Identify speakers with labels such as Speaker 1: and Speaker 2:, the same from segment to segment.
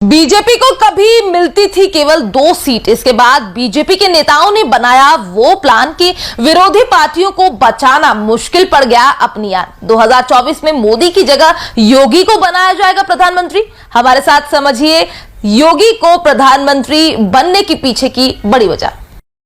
Speaker 1: BJP को कभी मिलती थी केवल 2 सीट। इसके बाद बीजेपी के नेताओं ने बनाया वो प्लान कि विरोधी पार्टियों को बचाना मुश्किल पड़ गया अपनी आन। 2024 में मोदी की जगह योगी को बनाया जाएगा प्रधानमंत्री। हमारे साथ समझिए योगी को प्रधानमंत्री बनने के पीछे की बड़ी वजह।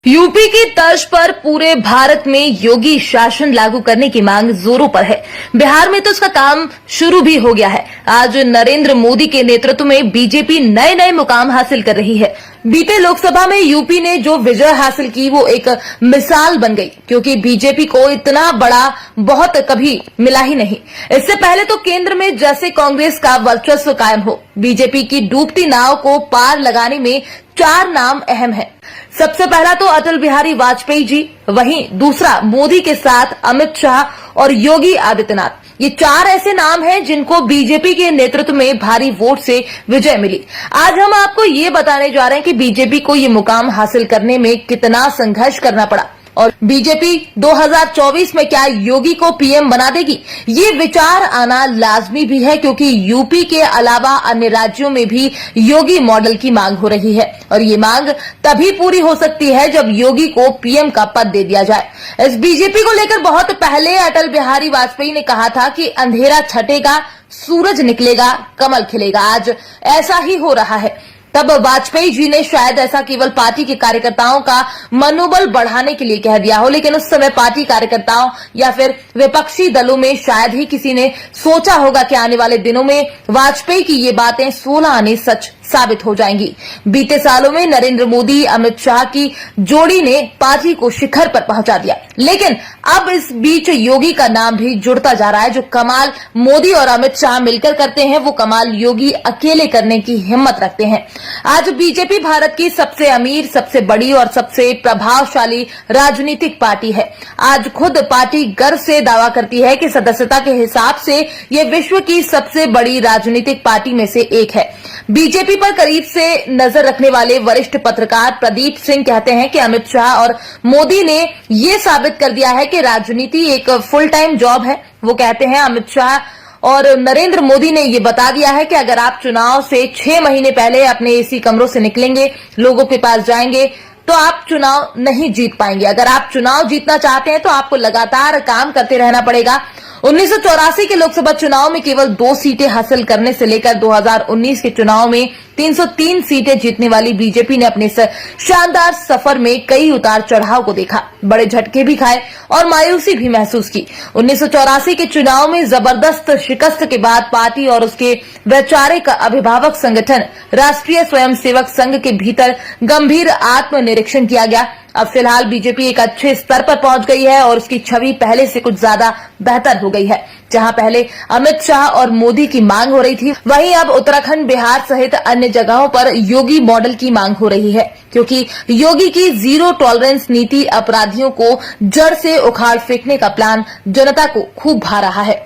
Speaker 1: यूपी की तर्ज पर पूरे भारत में योगी शासन लागू करने की मांग जोरों पर है। बिहार में तो इसका काम शुरू भी हो गया है। आज नरेंद्र मोदी के नेतृत्व में बीजेपी नए नए मुकाम हासिल कर रही है। बीते लोकसभा में यूपी ने जो विजय हासिल की वो एक मिसाल बन गई, क्योंकि बीजेपी को इतना बड़ा बहुत कभी मिला ही नहीं। इससे पहले तो केंद्र में जैसे कांग्रेस का वर्चस्व कायम हो, बीजेपी की डूबती नाव को पार लगाने में 4 नाम अहम है। सबसे पहला तो अटल बिहारी वाजपेयी जी, वहीं दूसरा मोदी के साथ अमित शाह और योगी आदित्यनाथ। ये 4 ऐसे नाम हैं जिनको बीजेपी के नेतृत्व में भारी वोट से विजय मिली। आज हम आपको ये बताने जा रहे हैं कि बीजेपी को ये मुकाम हासिल करने में कितना संघर्ष करना पड़ा और बीजेपी 2024 में क्या योगी को पीएम बना देगी। ये विचार आना लाजमी भी है, क्योंकि यूपी के अलावा अन्य राज्यों में भी योगी मॉडल की मांग हो रही है और ये मांग तभी पूरी हो सकती है जब योगी को पीएम का पद दे दिया जाए। इस बीजेपी को लेकर बहुत पहले अटल बिहारी वाजपेयी ने कहा था कि अंधेरा छटेगा, सूरज निकलेगा, कमल खिलेगा। आज ऐसा ही हो रहा है। तब वाजपेयी जी ने शायद ऐसा केवल पार्टी के कार्यकर्ताओं का मनोबल बढ़ाने के लिए कह दिया हो, लेकिन उस समय पार्टी कार्यकर्ताओं या फिर विपक्षी दलों में शायद ही किसी ने सोचा होगा कि आने वाले दिनों में वाजपेयी की ये बातें 16 आने सच साबित हो जाएंगी। बीते सालों में नरेंद्र मोदी अमित शाह की जोड़ी ने पार्टी को शिखर पर पहुंचा दिया, लेकिन अब इस बीच योगी का नाम भी जुड़ता जा रहा है। जो कमाल मोदी और अमित शाह मिलकर करते हैं वो कमाल योगी अकेले करने की हिम्मत रखते हैं। आज बीजेपी भारत की सबसे अमीर, सबसे बड़ी और सबसे प्रभावशाली राजनीतिक पार्टी है। आज खुद पार्टी गर्व से दावा करती है कि सदस्यता के हिसाब से ये विश्व की सबसे बड़ी राजनीतिक पार्टी में से एक है। बीजेपी पर करीब से नजर रखने वाले वरिष्ठ पत्रकार प्रदीप सिंह कहते हैं कि अमित शाह और मोदी ने ये साबित कर दिया है कि राजनीति एक फुल टाइम जॉब है। वो कहते हैं अमित शाह और नरेंद्र मोदी ने ये बता दिया है कि अगर आप चुनाव से 6 महीने पहले अपने एसी कमरों से निकलेंगे, लोगों के पास जाएंगे, तो आप चुनाव नहीं जीत पाएंगे। अगर आप चुनाव जीतना चाहते हैं तो आपको लगातार काम करते रहना पड़ेगा। 1984 के लोकसभा चुनाव में केवल 2 सीटें हासिल करने से लेकर 2019 के चुनाव में 303 सीटें जीतने वाली बीजेपी ने अपने इस शानदार सफर में कई उतार चढ़ाव को देखा, बड़े झटके भी खाए और मायूसी भी महसूस की। 1984 के चुनाव में जबरदस्त शिकस्त के बाद पार्टी और उसके वैचारिक अभिभावक संगठन राष्ट्रीय स्वयंसेवक संघ के भीतर गंभीर आत्मनिरीक्षण किया गया। अब फिलहाल बीजेपी एक अच्छे स्तर पर पहुंच गई है और उसकी छवि पहले से कुछ ज्यादा बेहतर हो गई है। जहां पहले अमित शाह और मोदी की मांग हो रही थी, वहीं अब उत्तराखंड, बिहार सहित अन्य जगहों पर योगी मॉडल की मांग हो रही है, क्योंकि योगी की जीरो टॉलरेंस नीति अपराधियों को जड़ से उखाड़ फेंकने का प्लान जनता को खूब भा रहा है।